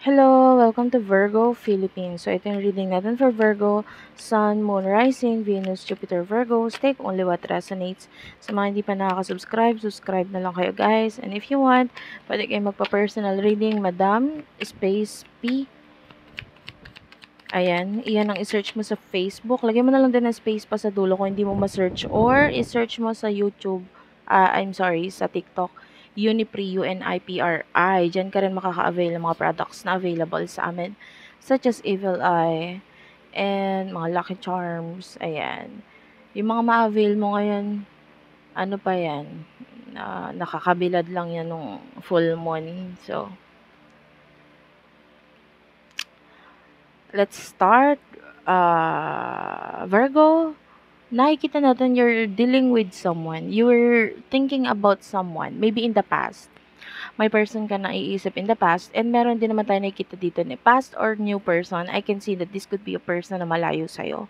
Hello, welcome to Virgo, Philippines. So, ito yung reading natin for Virgo, Sun, Moon, Rising, Venus, Jupiter, Virgo. Take only what resonates. Sa mga hindi pa nakaka-subscribe, subscribe na lang kayo guys. And if you want, pwede kayo magpa-personal reading, Madam, Space P. Ayan, iyan ang i-search mo sa Facebook. Lagyan mo na lang din ng space pa sa dulo kung hindi mo ma-search. Or, i-search mo sa YouTube, sa TikTok. Unipri, UNIPRI. Diyan ka rin makaka-avail ng mga products na available sa amin. Such as Evil Eye and mga Lucky Charms. Ayan. Yung mga ma-avail mo ngayon, ano pa yan? Nakakabilad lang yan nung full moon. So, let's start. Virgo, nakikita natin you're dealing with someone. You're thinking about someone, maybe in the past. May person ka na iisip in the past, and meron din naman tayo nakikita dito ni past or new person. I can see that this could be a person na malayo sa'yo.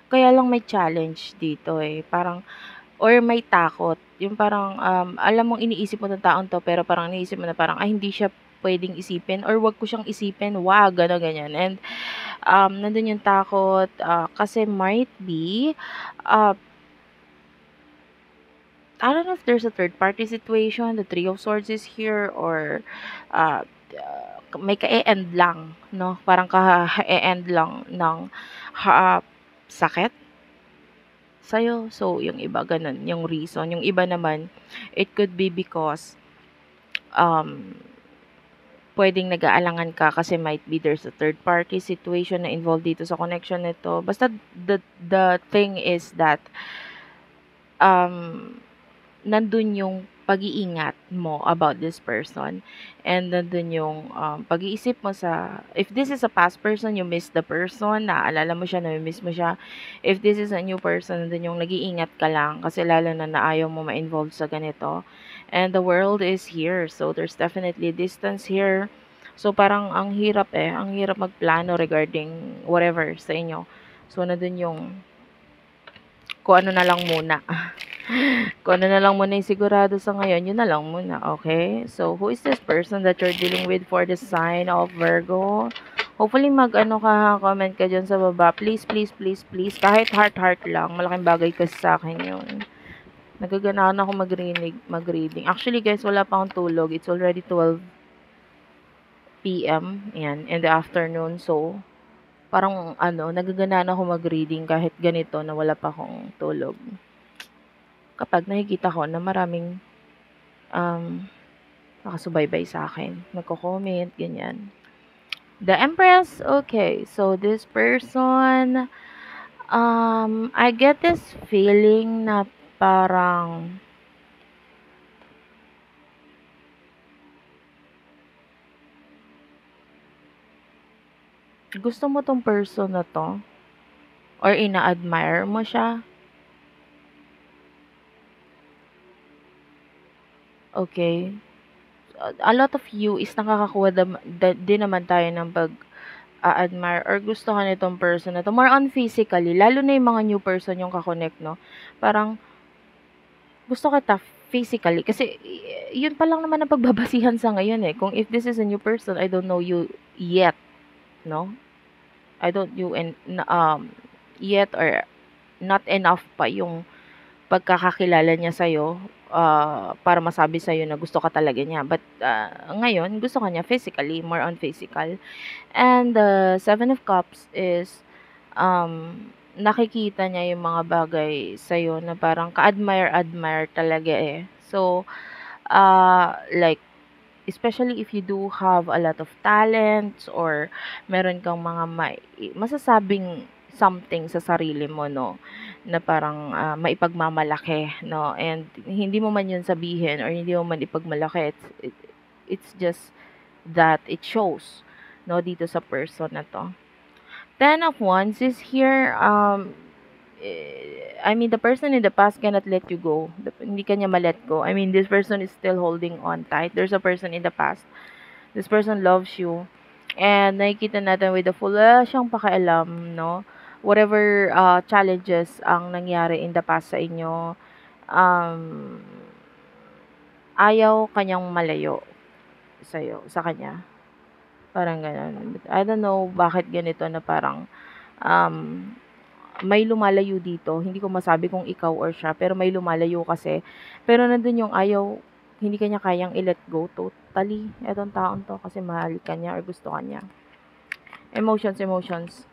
Kaya lang may challenge dito eh. Parang, or may takot. Yung parang, alam mong iniisip mo ng taong to, pero parang iniisip mo na parang, hindi siya pwedeng isipin, or wag ko siyang isipin, wag, gano'n, ganyan. And, nandun yung takot, kasi might be, uh, I don't know if there's a third party situation, the Three of Swords is here, or uh, may ka-e-end lang, no? Parang ka-e-end lang ng sakit sa'yo. So, yung iba ganun, yung reason. Yung iba naman, it could be because um, pwedeng nag-aalangan ka kasi might be there's a third party situation na involved dito sa connection nito. Basta the thing is that um, nandun yung pag-iingat mo about this person, and nandun yung pag-iisip mo sa, if this is a past person, you miss the person, naaalala mo siya, na-miss mo siya. If this is a new person, nandun yung nag-iingat ka lang kasi lalo na ayaw mo ma-involve sa ganito. And the world is here, so there's definitely distance here. So parang ang hirap magplano regarding whatever sa inyo. So nandun yung kung ano na lang muna. Kung ano na lang muna yung sigurado sa ngayon, yun na lang muna, okay? So, who is this person that you're dealing with for the sign of Virgo? Hopefully, comment ka dyan sa baba. Please, please, please, please. Kahit heart lang. Malaking bagay kasi sa akin yun. Nagaganahan ako mag-reading. Actually, guys, wala pa akong tulog. It's already 12 p.m. Yan, in the afternoon. So, parang, nagaganahan ako mag-reading kahit ganito na wala pa akong tulog. Kapag nakikita ko na maraming nakasubaybay sa akin, nagko-comment, ganyan. The Empress, okay. So, this person, I get this feeling na parang gusto mo tong person na to, or ina-admire mo siya. Okay. A lot of you is nakakakuha din naman tayo ng admire or gusto ka nitong person na to. More on physically, lalo na yung mga new person yung kakonect, no? Parang, gusto kita physically. Kasi, yun pa lang naman ang pagbabasihan sa ngayon eh. Kung if this is a new person, I don't know you yet, no? I don't you and yet, or not enough pa yung pagkakakilala niya sa'yo, para masabi sa'yo na gusto ka talaga niya. But, ngayon, gusto ka niya physically, more on physical. And the Seven of Cups is, nakikita niya yung mga bagay sa'yo na parang ka-admire talaga eh. So, like, especially if you do have a lot of talents, or meron kang mga masasabing something sa sarili mo, no, na parang maipagmamalaki, no, and hindi mo man yun sabihin or hindi mo man ipagmalaki, it's just that it shows, no, dito sa person na to. Ten of Wands is here. I mean, the person in the past cannot let you go. Hindi kanya ma-let go. I mean, this person is still holding on tight. There's a person in the past. This person loves you. And nakikita natin with the full, wala siyang pakialam, no? Whatever challenges ang nangyari in the past sa inyo, ayaw kanyang malayo sa kanya. Parang gano'n. But I don't know bakit ganito na parang, um, may lumalayo dito. Hindi ko masabi kung ikaw or siya, pero may lumalayo kasi. Pero nandun yung ayaw, hindi ka niya kayang i-let go totally etong taong 'to kasi mahal ka niya or gusto ka niya. Emotions, emotions.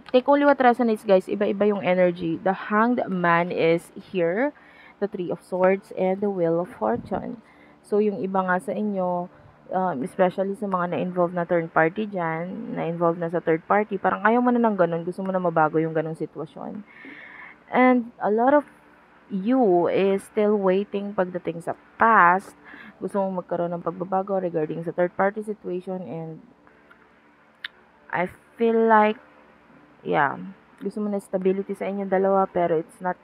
Take only what resonates, guys. Iba-iba yung energy. The Hanged Man is here, the Three of Swords, and the Wheel of Fortune. So, yung iba nga sa inyo, especially sa mga na-involve na third party dyan, na-involve na sa third party, parang ayaw mo na ng ganun, gusto mo na mabago yung ganung sitwasyon. And a lot of you is still waiting pagdating sa past, gusto mong magkaroon ng pagbabago regarding sa third party situation, and I feel like, yeah, gusto mo na stability sa inyong dalawa, pero it's not,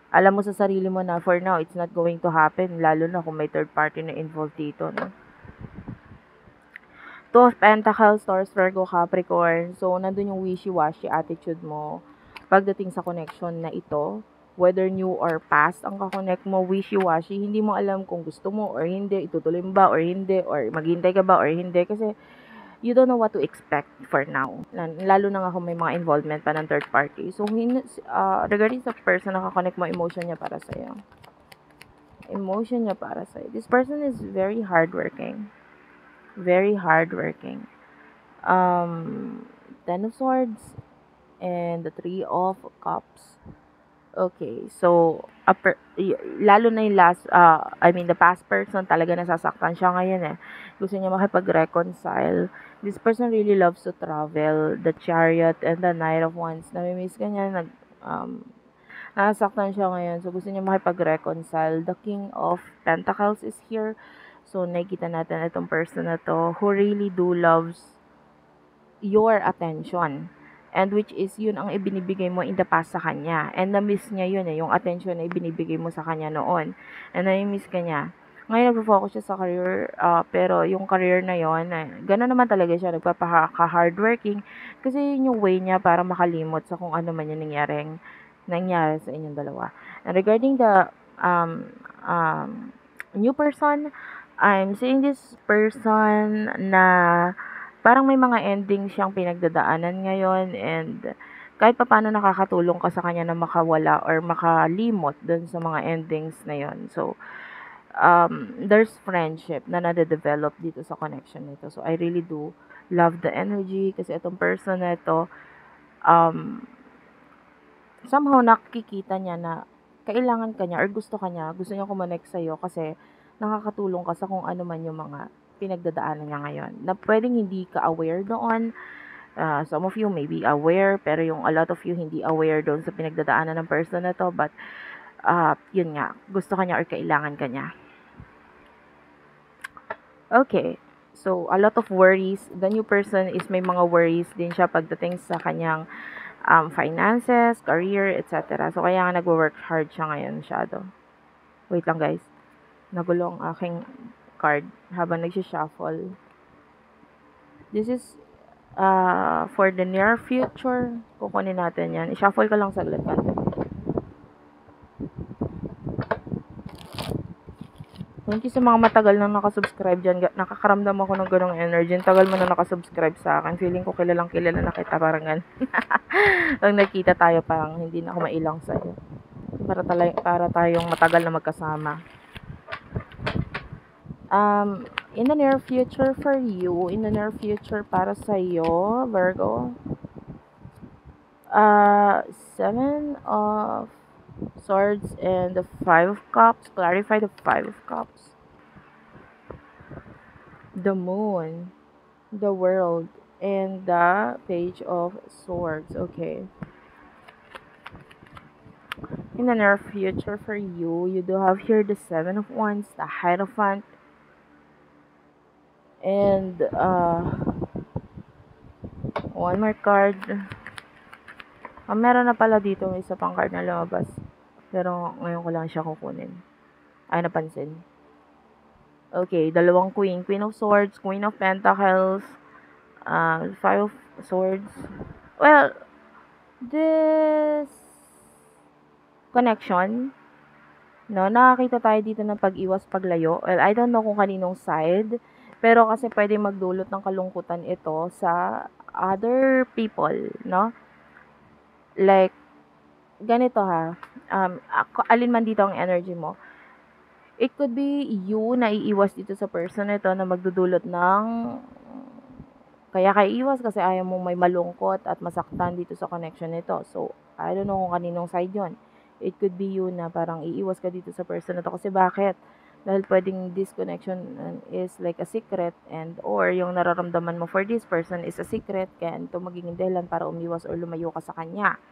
alam mo sa sarili mo na for now, it's not going to happen, lalo na kung may third party na involved dito, no? Two of Pentacles, Taurus, Virgo, Capricorn. So, nandun yung wishy-washy attitude mo pagdating sa connection na ito. Whether new or past ang kakonect mo, wishy-washy, hindi mo alam kung gusto mo or hindi, itutuloy mo ba or hindi, or maghintay ka ba or hindi. Kasi, you don't know what to expect for now. Lalo na nga kung may mga involvement pa ng third party. So, regarding sa person na kakonect mo, emotion niya para sa'yo. Emotion niya para sa'yo. This person is very hardworking. Very hardworking. Ten of Swords and the Three of Cups. Okay, so lalo na yung the past person talaga nasasaktan siya ngayon eh. Gusto niya makipag-reconcile. This person really loves to travel. The Chariot and the Knight of Wands. Nami-miss ka niya, nasasaktan siya ngayon. So, gusto niya makipag-reconcile. The King of Pentacles is here. So, nakikita natin itong person na to who really do loves your attention. And which is, yun ang ibinibigay mo in the past sa kanya. And na-miss niya yun eh, yung attention na ibinibigay mo sa kanya noon. And na-miss ka niya. Ngayon, nagpo-focus siya sa career, pero yung career na yun, gano'n naman talaga siya, nagpapaka-hardworking. Kasi yun yung way niya para makalimot sa kung ano man yung nangyari sa inyong dalawa. And regarding the new person, I'm seeing this person na parang may mga ending siyang pinagdadaanan ngayon, and kahit papaano nakakatulong ka sa kanya na makawala or makalimot dun sa mga endings na yon. So, there's friendship na nade-develop dito sa connection nito. So, I really do love the energy kasi itong person na ito, somehow nakikita niya na kailangan ka niya or gusto niya kumonect sa'yo kasi nakakatulong ka sa kung ano man yung mga pinagdadaanan niya ngayon. Na pwedeng hindi ka aware doon. Some of you may be aware, pero yung a lot of you hindi aware doon sa pinagdadaanan ng person na to. But, yun nga, gusto ka niya or kailangan ka niya. Okay. So, a lot of worries. The new person is may mga worries din siya pagdating sa kanyang finances, career, etc. So, kaya nga nagwo-work hard siya ngayon masyado. Wait lang guys. Nagulo ang aking card habang nagsishuffle. This is for the near future. Kukunin natin yan. I-shuffle ka lang saglit natin. Thank you sa mga matagal na nakasubscribe dyan. Nakakaramdam ako ng ganong energy. Tagal mo na nakasubscribe sa akin. Feeling ko kilalang kilala na kita. Parang gan. Pag nakita tayo, parang hindi na ako mailang sa'yo. Para tayong matagal na magkasama. In the near future for you, in the near future para sa'yo, Virgo, Seven of Swords and the Five of Cups. Clarify the Five of Cups. The Moon, the World, and the Page of Swords. Okay. In the near future for you, you do have here the Seven of Wands, the Hierophant, and one more card. Meron na pala dito may isa pang card na lumabas. Pero ngayon ko lang siya kukunin. Ay, napansin. Okay, dalawang queen. Queen of Swords, Queen of Pentacles, Five of Swords. Well, this connection, no, nakakita tayo dito ng pag-iwas, paglayo. Well, I don't know kung kaninong side, Pero kasi puwedeng magdulot ng kalungkutan ito sa other people, 'no? Like, ganito ha, alin man dito ang energy mo, it could be you na iiwas dito sa person na ito na magdudulot ng kaya ka iiwas kasi ayaw mong may malungkot at masaktan dito sa connection nito. So, I don't know kung kaninong side yon. It could be you na parang iiwas ka dito sa person na to kasi bakit? Dahil pwedeng this connection is like a secret and or yung nararamdaman mo for this person is a secret kaya ito magiging dahilan para umiwas or lumayo ka sa kanya.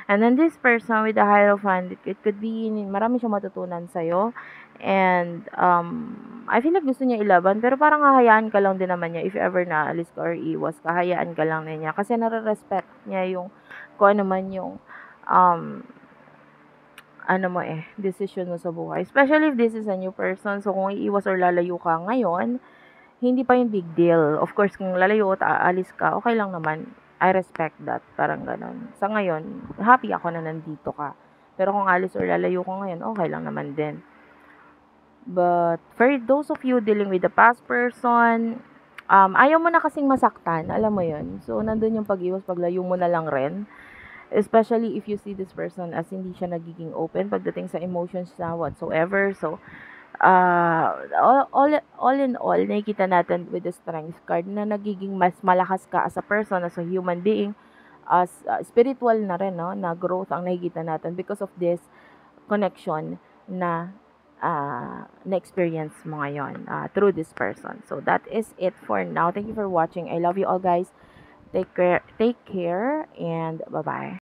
And then this person with the Hierophant, it could be, marami siyang matutunan sa'yo. And, I feel like gusto niya ilaban, pero parang hahayaan ka lang din naman niya if ever na alis ka or iwas ka, hayaan ka lang din niya. Kasi nare-respect niya yung, kung ano man yung, um, ano mo decision mo sa buhay. Especially if this is a new person. So, kung iiwas or lalayo ka ngayon, hindi pa yung big deal. Of course, kung lalayo at aalis ka, okay lang naman. I respect that. Parang ganon. Sa ngayon, happy ako na nandito ka. Pero kung alis or lalayo ko ngayon, okay lang naman din. But for those of you dealing with the past person, ayaw mo na kasing masaktan. Alam mo yun. So, nandun yung pag-iwas, paglayo mo na lang rin. Especially if you see this person as hindi siya nagiging open pagdating sa emotions na whatsoever. So, all in all, nakikita natin with the strength card na nagiging mas malakas ka as a person, as a human being, as spiritual na rin, no, na growth ang nakikita natin because of this connection na na-experience mo ngayon through this person. So, that is it for now. Thank you for watching. I love you all, guys. Take care and bye-bye.